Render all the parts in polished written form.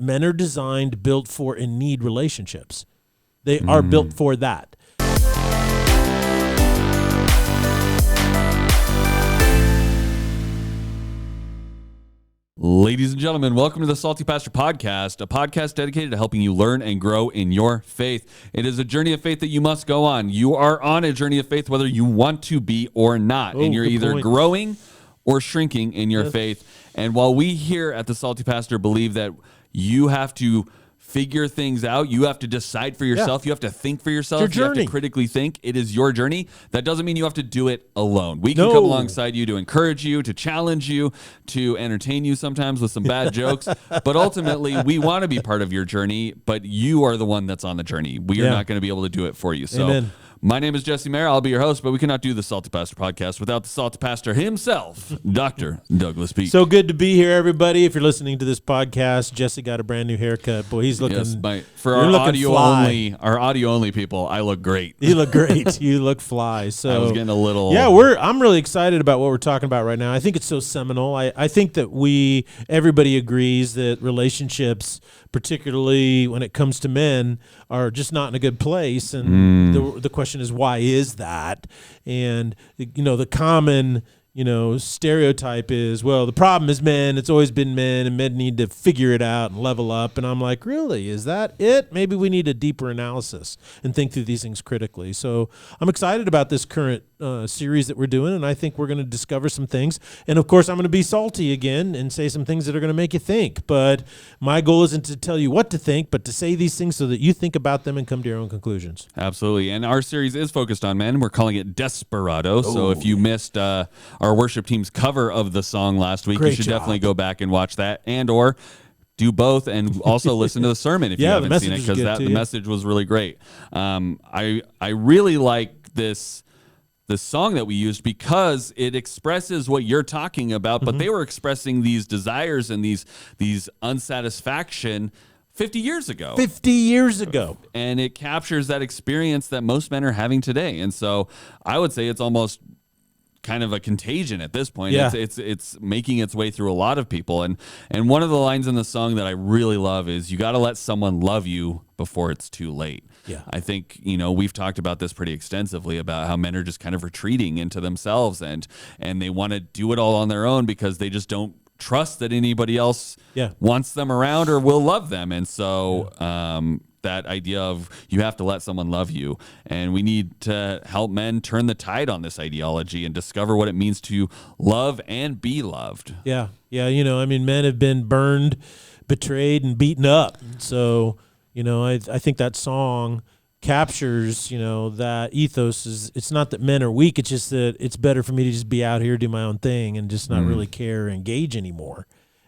men are designed, built for, and need relationships. They are built for that. Ladies and gentlemen, welcome to the Salty Pastor Podcast, a podcast dedicated to helping you learn and grow in your faith. It is a journey of faith that you must go on. You are on a journey of faith whether you want to be or not, and you're either growing or shrinking in your faith. And while we here at the Salty Pastor believe that you have to figure things out, you have to decide for yourself, you have to think for yourself, you have to critically think, it is your journey. That doesn't mean you have to do it alone. We can come alongside you to encourage you, to challenge you, to entertain you sometimes with some bad jokes, but ultimately we want to be part of your journey, but you are the one that's on the journey. We are not going to be able to do it for you. So Amen. My name is Jesse Maher. I'll be your host, but we cannot do the Salty Pastor Podcast without the Salty Pastor himself, Dr. Douglas Peake. So good to be here, everybody. If you're listening to this podcast, Jesse got a brand new haircut. Boy, he's looking for our audio only people, I look great. You look great. You look fly. So I was getting a little. Yeah, I'm really excited about what we're talking about right now. I think it's so seminal. I think that everybody agrees that relationships, particularly when it comes to men, are just not in a good place. And the question is, why is that? And, the common, stereotype is, well, the problem is men. It's always been men, and men need to figure it out and level up. And I'm like, really? Is that it? Maybe we need a deeper analysis and think through these things critically. So I'm excited about this current series that we're doing, and I think we're going to discover some things. And, of course, I'm going to be salty again and say some things that are going to make you think. But my goal isn't to tell you what to think, but to say these things so that you think about them and come to your own conclusions. Absolutely. And our series is focused on men. We're calling it Desperado. So if you missed our worship team's cover of the song last week, you should definitely go back and watch that, and or do both, and also listen to the sermon if you haven't seen it, because the message was really great. I really like this song that we used because it expresses what you're talking about, but they were expressing these desires and these unsatisfaction 50 years ago. 50 years ago. And it captures that experience that most men are having today. And so I would say it's almost kind of a contagion at this point. Yeah. It's making its way through a lot of people. And one of the lines in the song that I really love is, you got to let someone love you before it's too late. Yeah. I think, we've talked about this pretty extensively about how men are just kind of retreating into themselves, and they want to do it all on their own because they just don't trust that anybody else wants them around or will love them. And so that idea of you have to let someone love you, and we need to help men turn the tide on this ideology and discover what it means to love and be loved. Yeah. Men have been burned, betrayed, and beaten up. So, I think that song captures, that ethos is, it's not that men are weak. It's just that it's better for me to just be out here, do my own thing, and just not really care or engage anymore.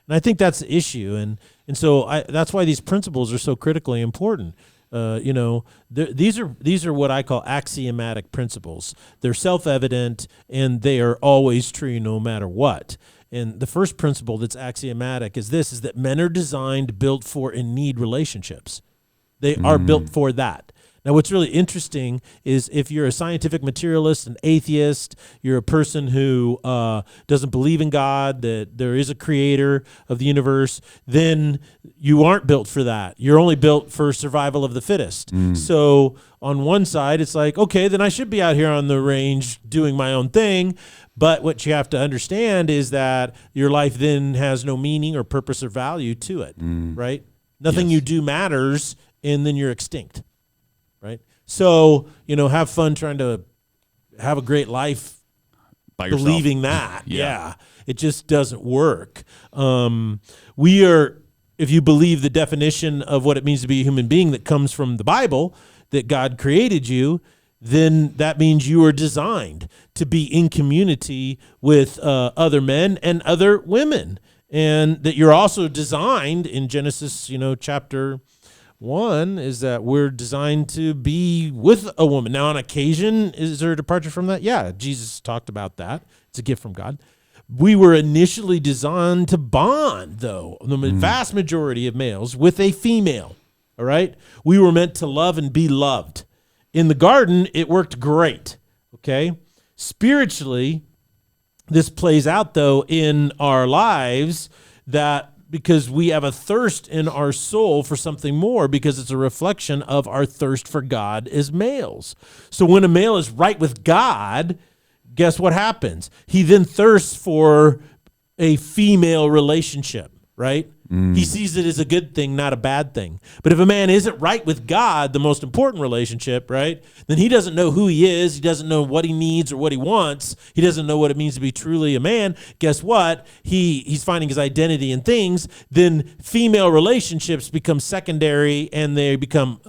And I think that's the issue. And so that's why these principles are so critically important. These are what I call axiomatic principles. They're self-evident, and they are always true no matter what. And the first principle that's axiomatic is that men are designed, built for, and need relationships. They are built for that. Now, what's really interesting is if you're a scientific materialist, an atheist, you're a person who doesn't believe in God, that there is a creator of the universe, then you aren't built for that. You're only built for survival of the fittest. So on one side, it's like, okay, then I should be out here on the range doing my own thing. But what you have to understand is that your life then has no meaning or purpose or value to it, right? Nothing you do matters, and then you're extinct. Right. So, have fun trying to have a great life by yourself, believing that. Yeah. It just doesn't work. If you believe the definition of what it means to be a human being that comes from the Bible, that God created you, then that means you are designed to be in community with other men and other women. And that you're also designed in Genesis, chapter 1 is that we're designed to be with a woman. Now, on occasion, is there a departure from that? Yeah, Jesus talked about that. It's a gift from God. We were initially designed to bond, though, the vast majority of males, with a female, all right? We were meant to love and be loved. In the garden, it worked great, okay? Spiritually, this plays out, though, in our lives that because we have a thirst in our soul for something more, because it's a reflection of our thirst for God as males. So when a male is right with God, guess what happens? He then thirsts for a female relationship, right? He sees it as a good thing, not a bad thing. But if a man isn't right with God, the most important relationship, right, then he doesn't know who he is. He doesn't know what he needs or what he wants. He doesn't know what it means to be truly a man. Guess what? He's finding his identity in things. Then female relationships become secondary, and they become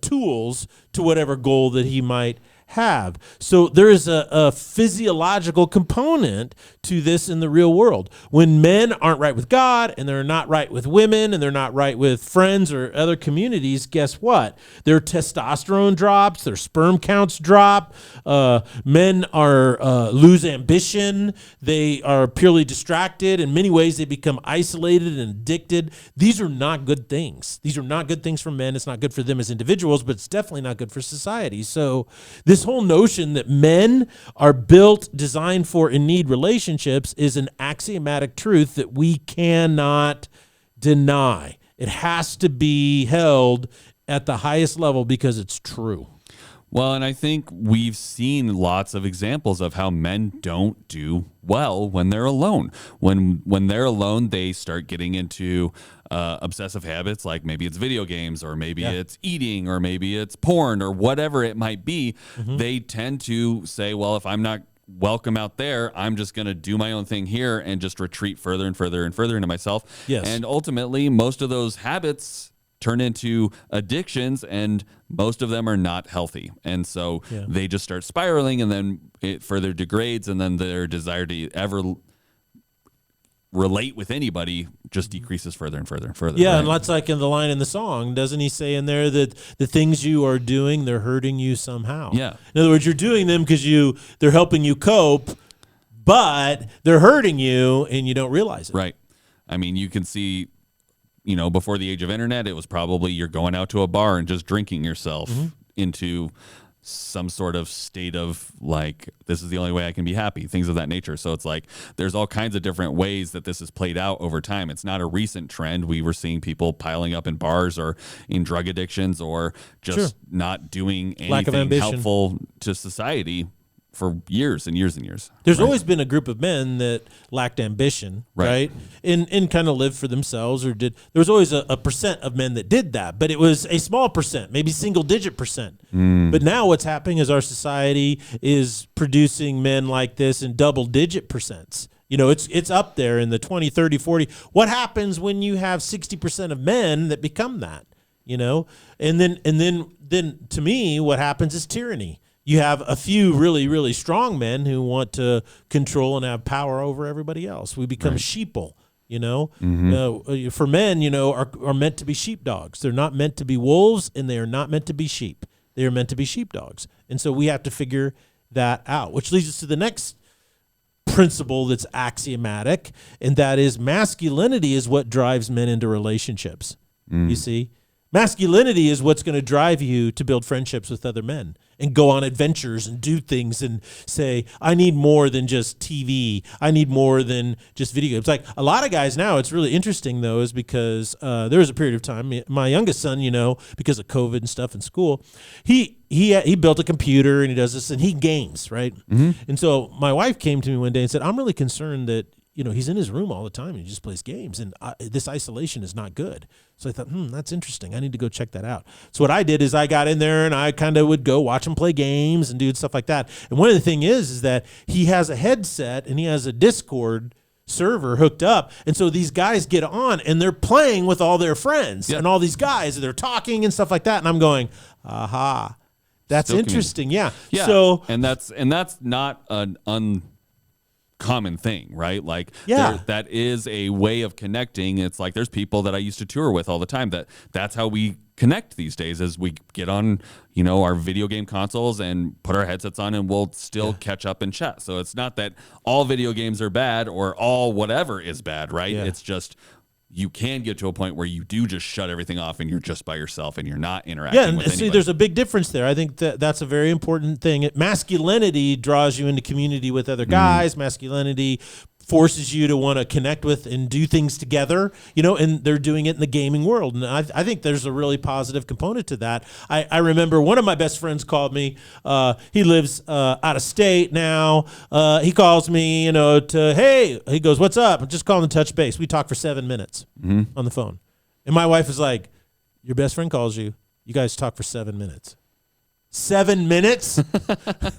tools to whatever goal that he might have. So there is a physiological component to this in the real world. When men aren't right with God, and they're not right with women, and they're not right with friends or other communities, guess what? Their testosterone drops, their sperm counts drop. Men are lose ambition. They are purely distracted. In many ways, they become isolated and addicted. These are not good things. These are not good things for men. It's not good for them as individuals, but it's definitely not good for society. So this whole notion that men are built, designed for, and need relationships is an axiomatic truth that we cannot deny. It has to be held at the highest level because it's true. Well, and I think we've seen lots of examples of how men don't do well when they're alone. When they're alone, they start getting into obsessive habits, like maybe it's video games, or maybe it's eating, or maybe it's porn, or whatever it might be. They tend to say, well, if I'm not welcome out there, I'm just going to do my own thing here and just retreat further and further and further into myself. Yes. And ultimately, most of those habits turn into addictions, and most of them are not healthy. And so they just start spiraling, and then it further degrades, and then their desire to ever relate with anybody just decreases further and further and further. Yeah, right? and that's like in the line in the song. Doesn't he say in there that the things you are doing, they're hurting you somehow? Yeah. In other words, you're doing them because they're helping you cope, but they're hurting you, and you don't realize it. Right. I mean, you can see, before the age of internet, it was probably you're going out to a bar and just drinking yourself into some sort of state of like, this is the only way I can be happy, things of that nature. So it's like there's all kinds of different ways that this is played out over time. It's not a recent trend. We were seeing people piling up in bars or in drug addictions, or just not doing anything helpful to society for years and years and years. There's always been a group of men that lacked ambition, right? And kind of lived for themselves, or there was always a percent of men that did that, but it was a small percent, maybe single digit percent. But now what's happening is our society is producing men like this in double digit percents. It's up there in the 20, 30, 40. What happens when you have 60% of men that become that, And then to me, what happens is tyranny. You have a few really, really strong men who want to control and have power over everybody else. We become sheeple, for men, are meant to be sheepdogs. They're not meant to be wolves, and they are not meant to be sheep. They are meant to be sheepdogs. And so we have to figure that out, which leads us to the next principle that's axiomatic, and that is masculinity is what drives men into relationships. You see? Masculinity is what's going to drive you to build friendships with other men and go on adventures and do things and say, I need more than just TV. I need more than just video games. Like a lot of guys now, it's really interesting, though, is because there was a period of time, my youngest son, because of COVID and stuff in school, he built a computer and he does this and he games, right? And so my wife came to me one day and said, I'm really concerned that he's in his room all the time and he just plays games, and this isolation is not good. So I thought, that's interesting. I need to go check that out. So what I did is I got in there and I kind of would go watch him play games and do stuff like that. And one of the things is that he has a headset and he has a Discord server hooked up. And so these guys get on and they're playing with all their friends and all these guys, and they're talking and stuff like that. And I'm going, aha, that's still interesting. Yeah. So, and that's not an common thing, right? Like that is a way of connecting. It's like there's people that I used to tour with all the time that's how we connect these days, is we get on our video game consoles and put our headsets on, and we'll still catch up and chat. So it's not that all video games are bad or all whatever is bad, right? It's just you can get to a point where you do just shut everything off and you're just by yourself and you're not interacting with anybody. See, there's a big difference there. I think that's a very important thing. Masculinity draws you into community with other guys. Masculinity forces you to want to connect with and do things together, and they're doing it in the gaming world. And I think there's a really positive component to that. I remember one of my best friends called me. He lives out of state now. He calls me, hey, he goes, what's up? I'm just calling to touch base. We talked for 7 minutes on the phone. And my wife is like, your best friend calls you. You guys talk for 7 minutes. 7 minutes?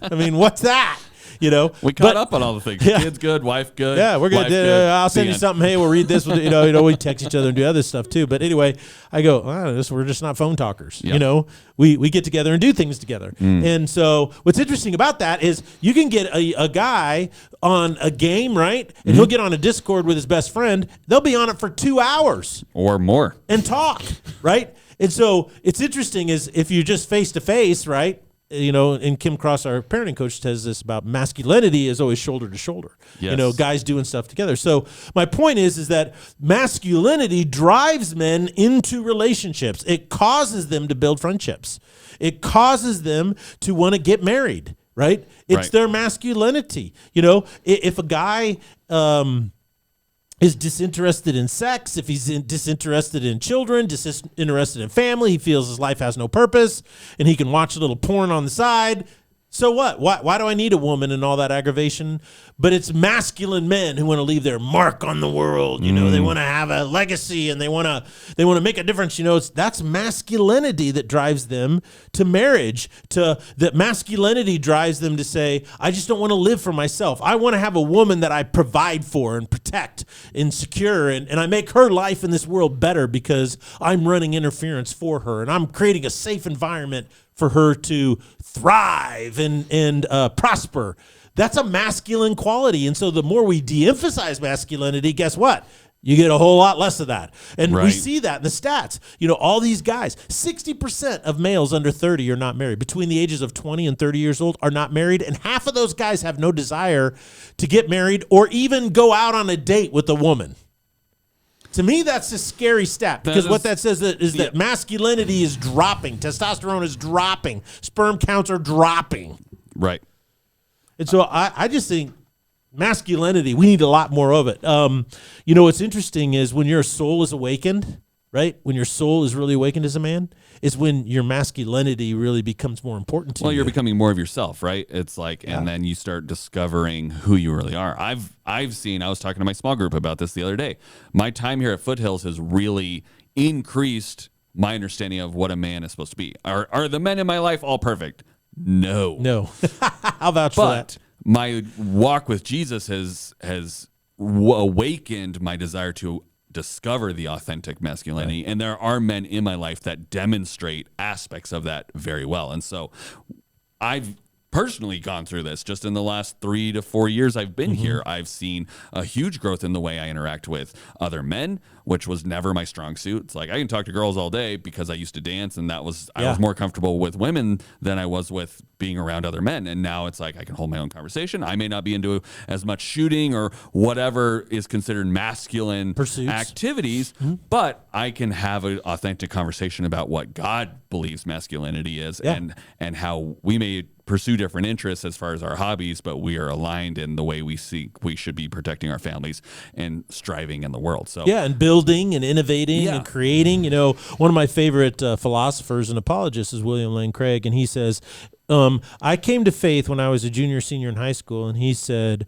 I mean, what's that? We caught up on all the things. Yeah. Kids good, wife good. Yeah, we're good. I'll send you something. Hey, we'll read this. We text each other and do other stuff too. But anyway, I go, we're just not phone talkers. Yep. We get together and do things together. And so what's interesting about that is you can get a guy on a game, right? And he'll get on a Discord with his best friend. They'll be on it for 2 hours or more and talk, right? And so it's interesting is if you're just face to face, right? And Kim Cross, our parenting coach, says this about masculinity is always shoulder to shoulder. Yes. Guys doing stuff together. So my point is that masculinity drives men into relationships. It causes them to build friendships. It causes them to want to get married, right? It's their masculinity. If a guy is disinterested in sex, if he's disinterested in children, disinterested in family, he feels his life has no purpose, and he can watch a little porn on the side. So what? Why do I need a woman and all that aggravation? But it's masculine men who want to leave their mark on the world. They want to have a legacy and they want to make a difference. That's masculinity that drives them to marriage. That masculinity drives them to say, I just don't want to live for myself. I want to have a woman that I provide for and protect and secure, and I make her life in this world better because I'm running interference for her and I'm creating a safe environment for her to thrive and prosper. That's a masculine quality. And so the more we de-emphasize masculinity, guess what? You get a whole lot less of that. And we see that in the stats. All these guys, 60% of males under 30 are not married. Between the ages of 20 and 30 years old are not married. And half of those guys have no desire to get married or even go out on a date with a woman. To me, that's a scary stat because what that says is that masculinity is dropping. Testosterone is dropping. Sperm counts are dropping. Right. And so I just think masculinity, we need a lot more of it. What's interesting is when your soul is awakened, right? When your soul is really awakened as a man, is when your masculinity really becomes more important to you. Well, you're becoming more of yourself, right? It's like, and then you start discovering who you really are. I've seen, I was talking to my small group about this the other day. My time here at Foothills has really increased my understanding of what a man is supposed to be. Are the men in my life all perfect? No. I'll vouch for that. My walk with Jesus has awakened my desire to discover the authentic masculinity. Right. And there are men in my life that demonstrate aspects of that very well. And so I've personally gone through this just in the last 3 to 4 years I've been here. I've seen a huge growth in the way I interact with other men, which was never my strong suit. It's like I can talk to girls all day because I used to dance, and I was more comfortable with women than I was with being around other men. And now it's like I can hold my own conversation. I may not be into as much shooting or whatever is considered masculine pursuits, activities, but I can have an authentic conversation about what God believes masculinity is and how we may pursue different interests as far as our hobbies, but we are aligned in the way we should be protecting our families and striving in the world. So and building and innovating and creating. One of my favorite philosophers and apologists is William Lane Craig, and he says, I came to faith when I was a junior, senior in high school, and he said,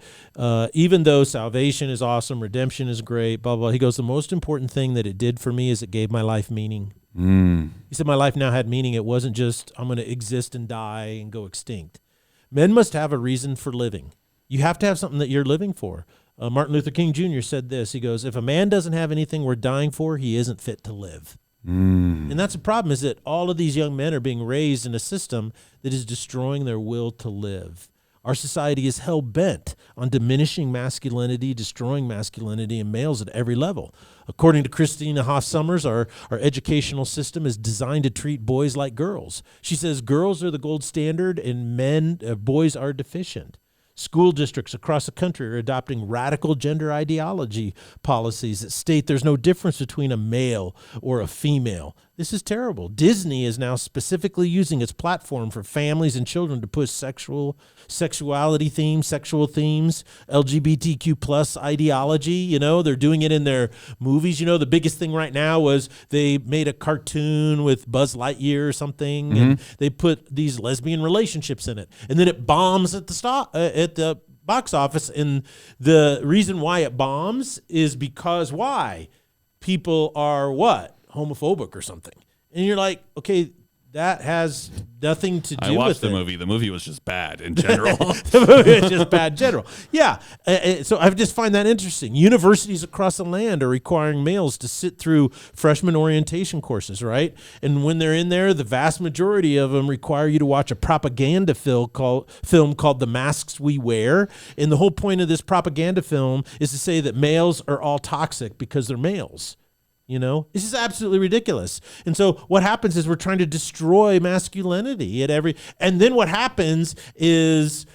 even though salvation is awesome, redemption is great, blah, blah, he goes, the most important thing that it did for me is it gave my life meaning. He said my life now had meaning. It wasn't just I'm going to exist and die and go extinct. Men must have a reason for living. You have to have something that you're living for. Martin Luther King Jr. said this. He goes, if a man doesn't have anything worth dying for, he isn't fit to live. And that's the problem, is that all of these young men are being raised in a system that is destroying their will to live. Our society is hell-bent on diminishing masculinity, destroying masculinity in males at every level. According to Christina Hoff Sommers, our educational system is designed to treat boys like girls. She says girls are the gold standard and boys are deficient. School districts across the country are adopting radical gender ideology policies that state there's no difference between a male or a female. This is terrible. Disney is now specifically using its platform for families and children to push sexuality themes, sexual themes, LGBTQ plus ideology. You know, they're doing it in their movies. You know, the biggest thing right now was they made a cartoon with Buzz Lightyear or something, and they put these lesbian relationships in it, and then it bombs at the box office. And the reason why it bombs is because why? People are what? Homophobic or something. And you're like, okay, that has nothing to do with it. I watched the movie. The movie was just bad in general. The movie was just bad in general. Yeah. So I just find that interesting. Universities across the land are requiring males to sit through freshman orientation courses, right? And when they're in there, the vast majority of them require you to watch a propaganda film called The Masks We Wear. And the whole point of this propaganda film is to say that males are all toxic because they're males. You know, this is absolutely ridiculous. And so what happens is we're trying to destroy masculinity and then what happens is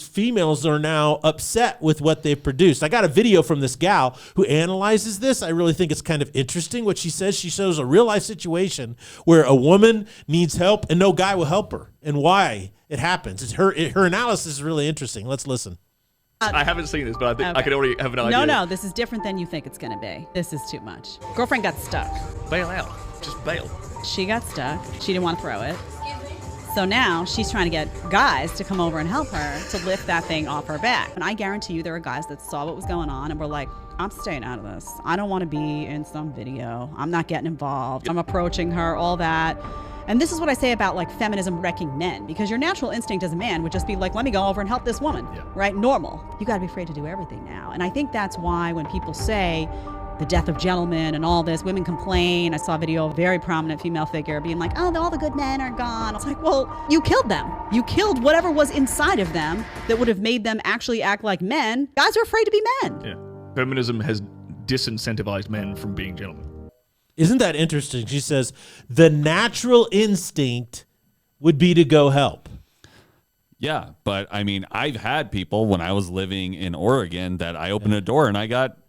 females are now upset with what they've produced. I got a video from this gal who analyzes this. I really think it's kind of interesting what she says. She shows a real life situation where a woman needs help and no guy will help her and why it happens. Her analysis is really interesting. Let's listen. I haven't seen this, but I think I can already have an idea. No, this is different than you think it's going to be. This is too much. Girlfriend got stuck. Bail out. Just bail. She got stuck. She didn't want to throw it. So now she's trying to get guys to come over and help her to lift that thing off her back. And I guarantee you there are guys that saw what was going on and were like, I'm staying out of this. I don't want to be in some video. I'm not getting involved. I'm approaching her, all that. And this is what I say about like feminism wrecking men, because your natural instinct as a man would just be like, let me go over and help this woman, right? Normal. You got to be afraid to do everything now. And I think that's why when people say the death of gentlemen and all this, women complain. I saw a video of a very prominent female figure being like, oh, all the good men are gone. It's like, well, you killed them. You killed whatever was inside of them that would have made them actually act like men. Guys are afraid to be men. Yeah. Feminism has disincentivized men from being gentlemen. Isn't that interesting? She says the natural instinct would be to go help. Yeah, but I mean, I've had people when I was living in Oregon that I opened a door and I got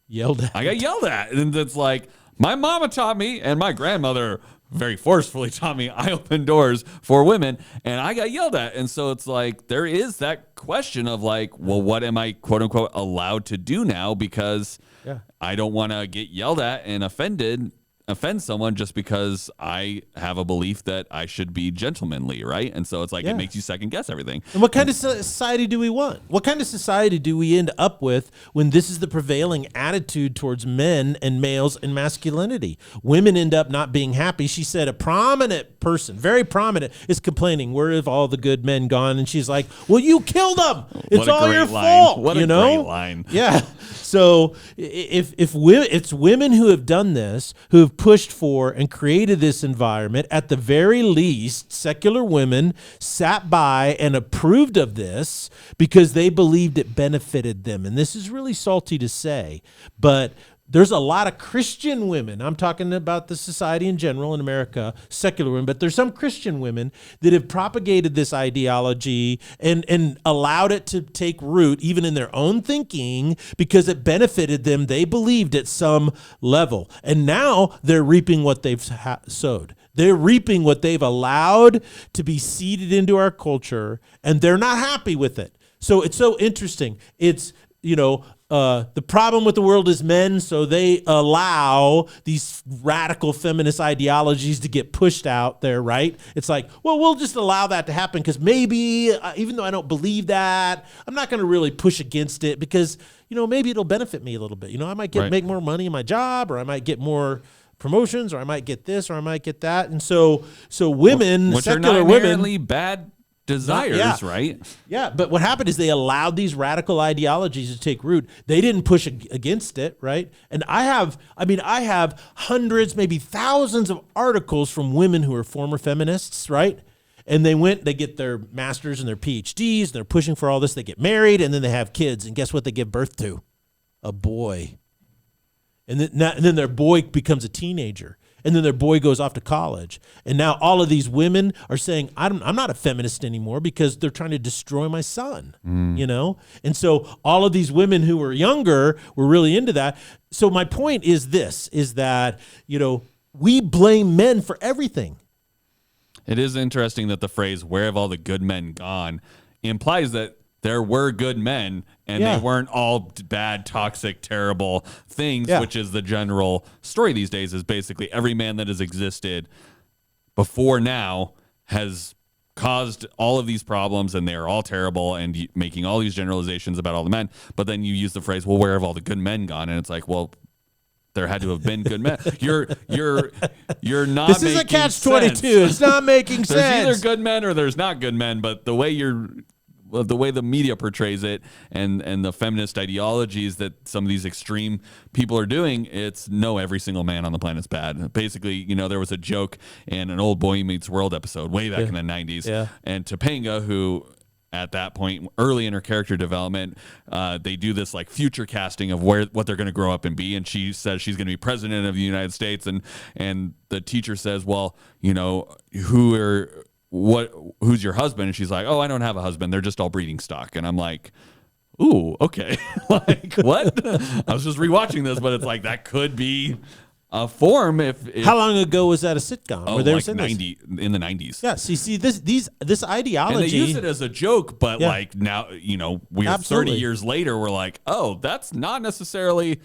yelled at. And it's like, my mama taught me and my grandmother very forcefully taught me I open doors for women and I got yelled at. And so it's like, there is that question of like, well, what am I quote unquote allowed to do now? Because I don't want to get yelled at and offend someone just because I have a belief that I should be gentlemanly, right? And so it's like, it makes you second guess everything. And what kind of society do we want? What kind of society do we end up with when this is the prevailing attitude towards men and males and masculinity? Women end up not being happy. She said a prominent person, very prominent, is complaining, where have all the good men gone? And she's like, well, you killed them. It's all your fault. What a great line. Yeah. So if it's women who have done this, who have pushed for and created this environment, at the very least, secular women sat by and approved of this because they believed it benefited them. And this is really salty to say, but there's a lot of Christian women. I'm talking about the society in general in America, secular women, but there's some Christian women that have propagated this ideology and allowed it to take root even in their own thinking because it benefited them. They believed at some level. And now they're reaping what they've sowed. They're reaping what they've allowed to be seeded into our culture, and they're not happy with it. So it's so interesting. It's, the problem with the world is men, so they allow these radical feminist ideologies to get pushed out there, right? It's like, well, we'll just allow that to happen because maybe, even though I don't believe that, I'm not going to really push against it because, maybe it'll benefit me a little bit. I might make more money in my job, or I might get more promotions, or I might get this, or I might get that. And so women, which secular are not women, inherently bad desires, right? Yeah, but what happened is they allowed these radical ideologies to take root. They didn't push against it, right? And I have hundreds, maybe thousands of articles from women who are former feminists, right? And they get their masters and their PhDs, and they're pushing for all this. They get married, and then they have kids, and guess what they give birth to? A boy. And then their boy becomes a teenager. And then their boy goes off to college. And now all of these women are saying, I'm not a feminist anymore because they're trying to destroy my son, And so all of these women who were younger were really into that. So my point is this, is that, we blame men for everything. It is interesting that the phrase "where have all the good men gone" implies that there were good men and Yeah. they weren't all bad, toxic, terrible things, Yeah. which is the general story these days. Is basically every man that has existed before now has caused all of these problems and they're all terrible, and making all these generalizations about all the men. But then you use the phrase, well, where have all the good men gone? And it's like, well, there had to have been good men. You're not. This is a making catch-22. sense. It's not making There's sense. either good men or there's not good men, but the way the media portrays it and the feminist ideologies that some of these extreme people are doing, it's no, every single man on the planet's bad. Basically, there was a joke in an old Boy Meets World episode way back in the 90s. Yeah. And Topanga, who at that point, early in her character development, they do this like future casting of what they're going to grow up and be. And she says she's going to be president of the United States. And the teacher says, well, who's your husband? And she's like, oh, I don't have a husband. They're just all breeding stock. And I'm like, ooh, okay. Like, what? I was just rewatching this, but it's like, that could be a form if How long ago was that a sitcom? oh, where they were like saying this? in the 90s. Yeah, see this ideology. And they use it as a joke, but Yeah. like now, we're Absolutely. 30 years later, we're like, oh, that's not necessarily,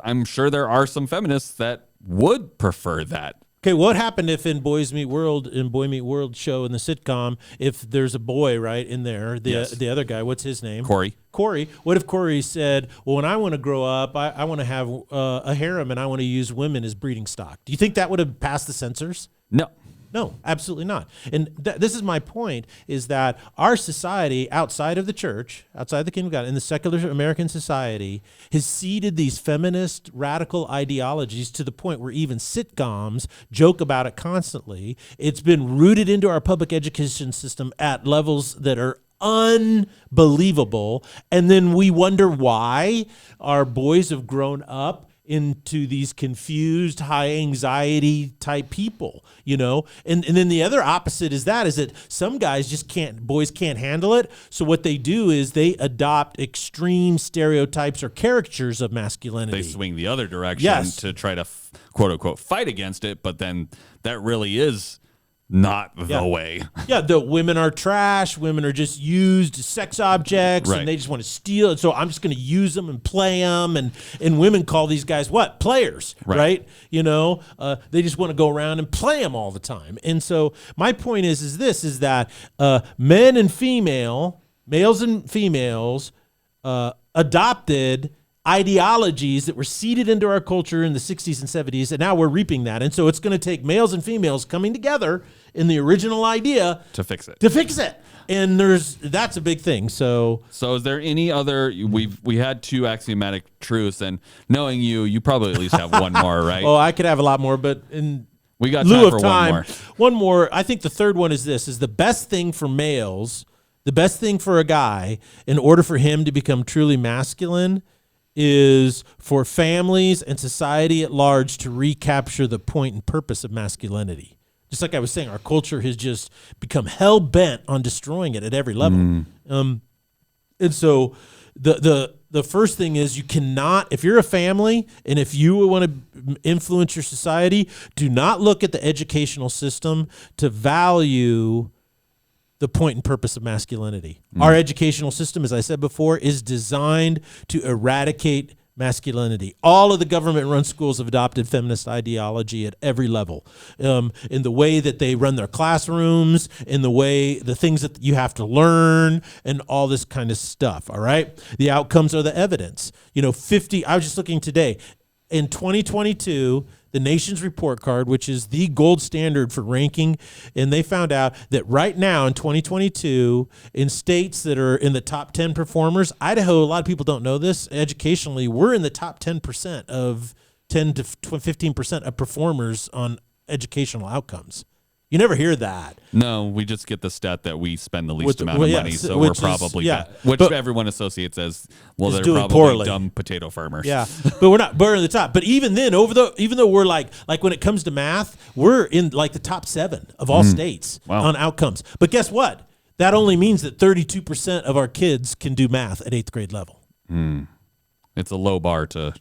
I'm sure there are some feminists that would prefer that. Okay, what happened if in Boy Meet World show in the sitcom, if there's a boy right in there, the other guy, what's his name? Corey. What if Corey said, well, when I want to grow up, I want to have a harem and I want to use women as breeding stock? Do you think that would have passed the censors? No, absolutely not. And this is my point, is that our society outside of the church, outside the kingdom of God, in the secular American society, has seeded these feminist radical ideologies to the point where even sitcoms joke about it constantly. It's been rooted into our public education system at levels that are unbelievable. And then we wonder why our boys have grown up into these confused, high anxiety type people, and then the other opposite is that some guys boys can't handle it. So what they do is they adopt extreme stereotypes or caricatures of masculinity. They swing the other direction Yes. to try to quote unquote fight against it, but then that really is not the way. Yeah, the women are trash. Women are just used as sex objects, Right. and they just want to steal it. So I'm just going to use them and play them. And women call these guys what? Players, right? They just want to go around and play them all the time. And so my point is that men and males and females, adopted ideologies that were seeded into our culture in the 60s and 70s, and now we're reaping that. And so it's going to take males and females coming together in the original idea To fix it. And that's a big thing. So is there any other, we had two axiomatic truths, and knowing you probably at least have one more, right? oh, I could have a lot more, but in We got lieu time of for time, one more. one more. I think the third one is this: is the best thing for males, the best thing for a guy, in order for him to become truly masculine, is for families and society at large to recapture the point and purpose of masculinity. Just like I was saying, our culture has just become hell-bent on destroying it at every level. And so the first thing is, you cannot, if you're a family and if you want to influence your society, do not look at the educational system to value the point and purpose of masculinity. Our educational system, as I said before, is designed to eradicate masculinity. All of the government-run schools have adopted feminist ideology at every level, in the way that they run their classrooms, in the things that you have to learn, and all this kind of stuff. All right, the outcomes are the evidence. I was just looking today, in 2022. The Nation's Report Card, which is the gold standard for ranking, and they found out that right now in 2022, in states that are in the top 10 performers, Idaho, a lot of people don't know this, educationally, we're in the top 10% of 10 to 15% of performers on educational outcomes. You never hear that. No, we just get the stat that we spend the least Which- amount of well, yeah, money, so- so we're which is- probably yeah, which but- everyone associates as, well, is they're doing probably poorly. dumb potato farmers. Yeah, but we're in the top. But even then, even though we're like when it comes to math, we're in like the top 7 of all states on outcomes. But guess what? That only means that 32% of our kids can do math at 8th grade level. It's a low bar to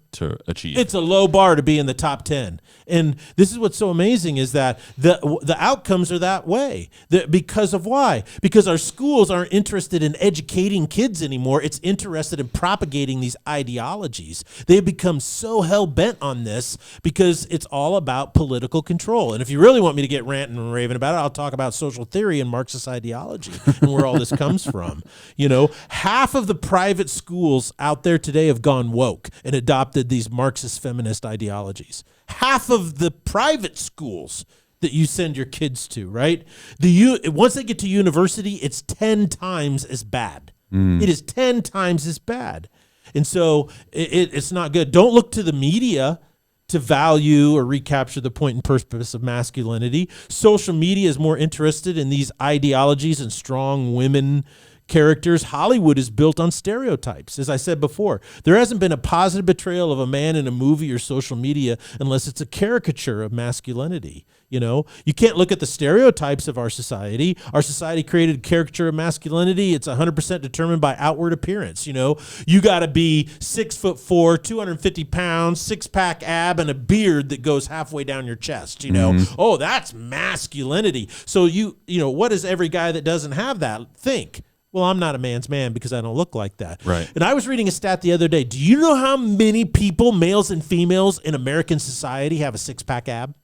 achieve. It's a low bar to be in the top 10. And this is what's so amazing is that the outcomes are that way. Because of why? Because our schools aren't interested in educating kids anymore. It's interested in propagating these ideologies. They've become so hell-bent on this because it's all about political control. And if you really want me to get ranting and raving about it, I'll talk about social theory and Marxist ideology and where all this comes from. You know, half of the private schools out there today have gone woke and adopted these Marxist feminist ideologies. Half of the private schools that you send your kids to, right? Once they get to university, it's 10 times as bad. It is 10 times as bad. And so it's not good. Don't look to the media to value or recapture the point and purpose of masculinity. Social media is more interested in these ideologies and strong women characters. Hollywood is built on stereotypes. As I said before, there hasn't been a positive portrayal of a man in a movie or social media unless it's a caricature of masculinity. You know, you can't look at the stereotypes of our society. Our society created a caricature of masculinity. It's 100% determined by outward appearance. You know, you got to be 6'4", 250 pounds, 6-pack ab, and a beard that goes halfway down your chest. You know, oh, that's masculinity. So you know, what does every guy that doesn't have that think? Well, I'm not a man's man because I don't look like that. Right. And I was reading a stat the other day. Do you know how many people, males and females in American society, have a 6-pack ab?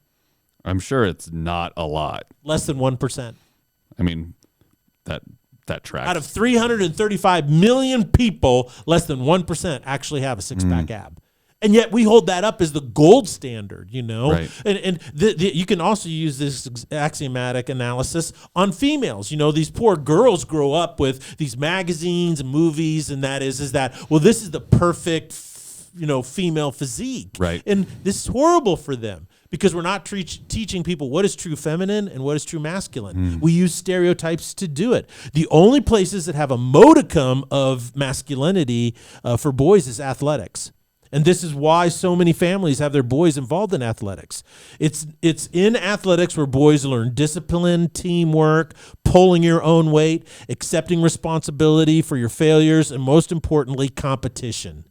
I'm sure it's not a lot. Less than 1%. I mean, that tracks. Out of 335 million people, less than 1% actually have a 6-pack ab. And yet we hold that up as the gold standard, you know. Right. And you can also use this axiomatic analysis on females. You know, these poor girls grow up with these magazines and movies, and that is that, well, this is the perfect, female physique. Right. And this is horrible for them because we're not teaching people what is true feminine and what is true masculine. We use stereotypes to do it. The only places that have a modicum of masculinity for boys is athletics. And this is why so many families have their boys involved in athletics. It's in athletics where boys learn discipline, teamwork, pulling your own weight, accepting responsibility for your failures, and most importantly, competition.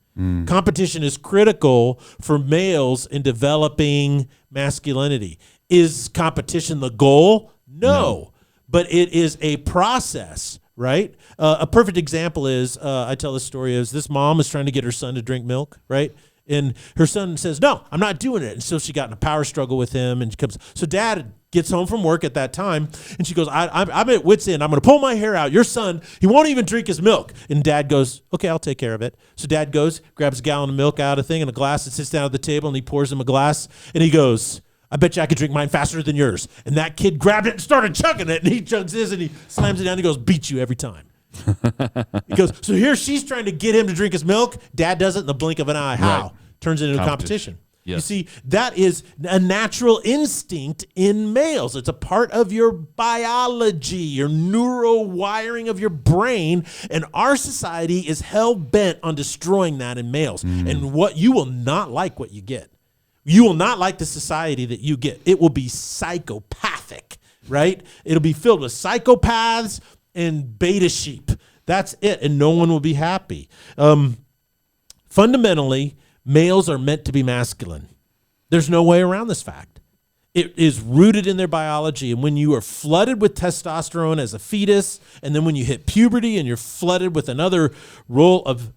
Competition is critical for males in developing masculinity. Is competition the goal? No. But it is a process, right? A perfect example is, I tell this story, is this mom is trying to get her son to drink milk, right? And her son says, no, I'm not doing it. And so she got in a power struggle with him. And she comes. So dad gets home from work at that time. And she goes, I'm at wit's end. I'm going to pull my hair out. Your son, he won't even drink his milk. And dad goes, okay, I'll take care of it. So dad goes, grabs a gallon of milk out of a thing and a glass and sits down at the table. And he pours him a glass. And he goes, I bet you I could drink mine faster than yours. And that kid grabbed it and started chugging it. And he chugs his and he slams it down. And he goes, beat you every time. He goes, so here she's trying to get him to drink his milk. Dad does it in the blink of an eye. How? Right. Turns it into competition. Yes. You see, that is a natural instinct in males. It's a part of your biology, your neural wiring of your brain. And our society is hell-bent on destroying that in males. And you will not like what you get. You will not like the society that you get. It will be psychopathic, right? It'll be filled with psychopaths and beta sheep. That's it. And no one will be happy. Fundamentally, males are meant to be masculine. There's no way around this fact. It is rooted in their biology. And when you are flooded with testosterone as a fetus, and then when you hit puberty and you're flooded with another role of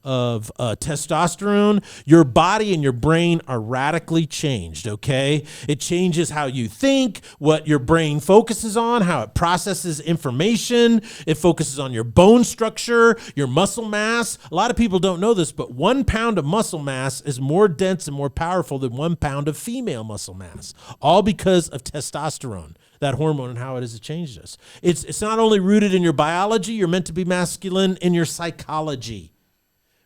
testosterone, your body and your brain are radically changed, okay? It changes how you think, what your brain focuses on, how it processes information. It focuses on your bone structure, your muscle mass. A lot of people don't know this, but 1 pound of muscle mass is more dense and more powerful than 1 pound of female muscle mass, all because of testosterone, that hormone, and how it has changed us. It's not only rooted in your biology, you're meant to be masculine in your psychology.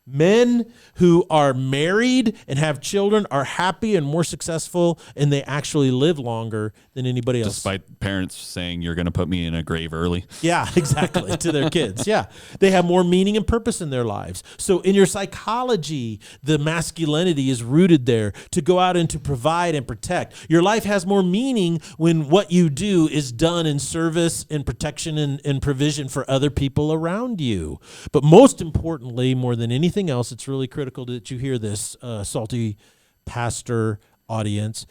Men who are married and have children are happy and more successful, and they actually live longer than anybody else. Despite parents saying you're going to put me in a grave early. Yeah, exactly, to their kids. Yeah, they have more meaning and purpose in their lives. So in your psychology, the masculinity is rooted there to go out and to provide and protect. Your life has more meaning when what you do is done in service and protection and provision for other people around you. But most importantly, more than anything anything else, it's really critical that you hear this, salty pastor audience.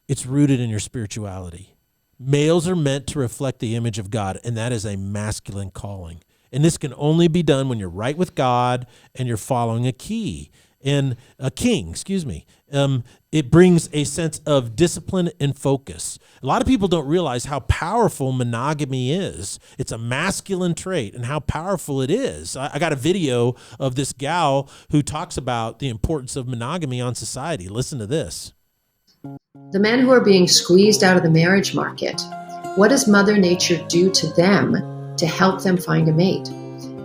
It's rooted in your spirituality. Males are meant to reflect the image of God, and that is a masculine calling. And this can only be done when you're right with God and you're following a king. It brings a sense of discipline and focus. A lot of people don't realize how powerful monogamy is. It's a masculine trait and how powerful it is. I got a video of this gal who talks about the importance of monogamy on society. Listen to this. The men who are being squeezed out of the marriage market, what does Mother Nature do to them to help them find a mate?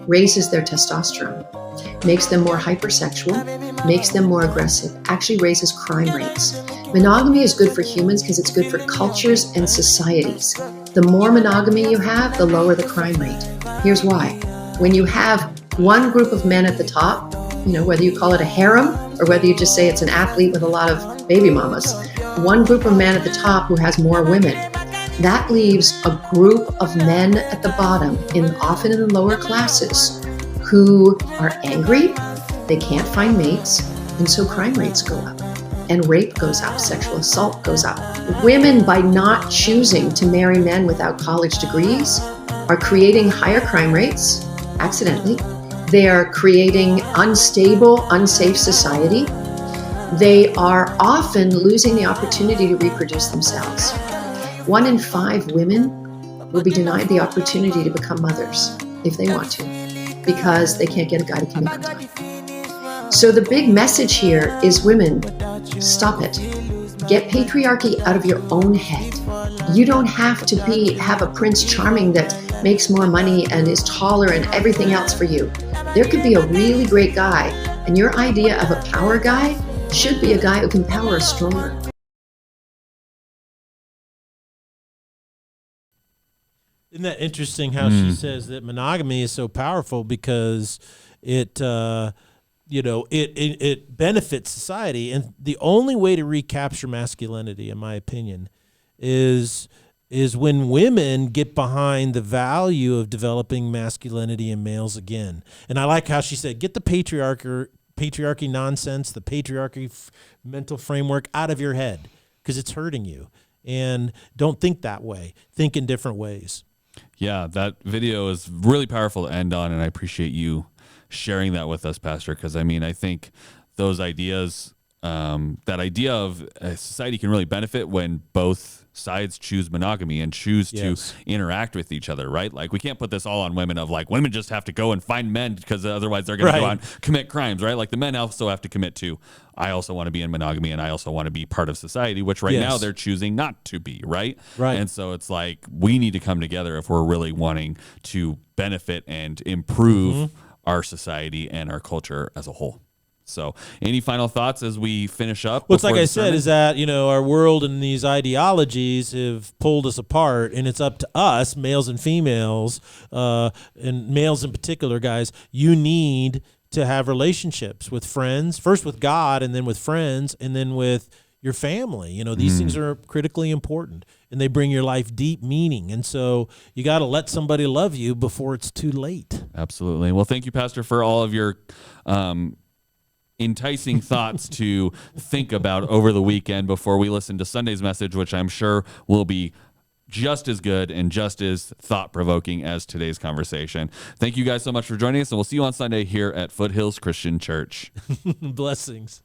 Raises their testosterone, makes them more hypersexual, makes them more aggressive, actually raises crime rates. Monogamy is good for humans because it's good for cultures and societies. The more monogamy you have, the lower the crime rate. Here's why. When you have one group of men at the top, whether you call it a harem or whether you just say it's an athlete with a lot of baby mamas, one group of men at the top who has more women, that leaves a group of men at the bottom, often in the lower classes, who are angry, they can't find mates, and so crime rates go up, and rape goes up, sexual assault goes up. Women, by not choosing to marry men without college degrees, are creating higher crime rates, accidentally. They are creating unstable, unsafe society. They are often losing the opportunity to reproduce themselves. 1 in 5 women will be denied the opportunity to become mothers if they want to, because they can't get a guy to commit on time. So the big message here is, women, stop it. Get patriarchy out of your own head. You don't have to have a Prince Charming that makes more money and is taller and everything else for you. There could be a really great guy, and your idea of a power guy should be a guy who can power a stroller. Isn't that interesting how she says that monogamy is so powerful because it benefits society, and the only way to recapture masculinity, in my opinion, is when women get behind the value of developing masculinity in males again. And I like how she said, get the patriarchy nonsense, the patriarchy mental framework out of your head because it's hurting you. And don't think that way. Think in different ways. Yeah, that video is really powerful to end on, and I appreciate you sharing that with us, Pastor, because I think those ideas, that idea of society can really benefit when both sides choose monogamy and choose to interact with each other, right? Like, we can't put this all on women of like, women just have to go and find men because otherwise they're going to go out and commit crimes, right? Like, the men also have to commit to, I also want to be in monogamy and I also want to be part of society, which right now they're choosing not to be, right? And so it's like, we need to come together if we're really wanting to benefit and improve our society and our culture as a whole. So any final thoughts as we finish up? Well, it's like I said, is that, our world and these ideologies have pulled us apart, and it's up to us, males and females, and males in particular, guys, you need to have relationships with friends, first with God and then with friends and then with your family. These things are critically important, and they bring your life deep meaning. And so you got to let somebody love you before it's too late. Absolutely. Well, thank you, Pastor, for all of your enticing thoughts to think about over the weekend before we listen to Sunday's message, which I'm sure will be just as good and just as thought-provoking as today's conversation. Thank you guys so much for joining us, and we'll see you on Sunday here at Foothills Christian Church. Blessings.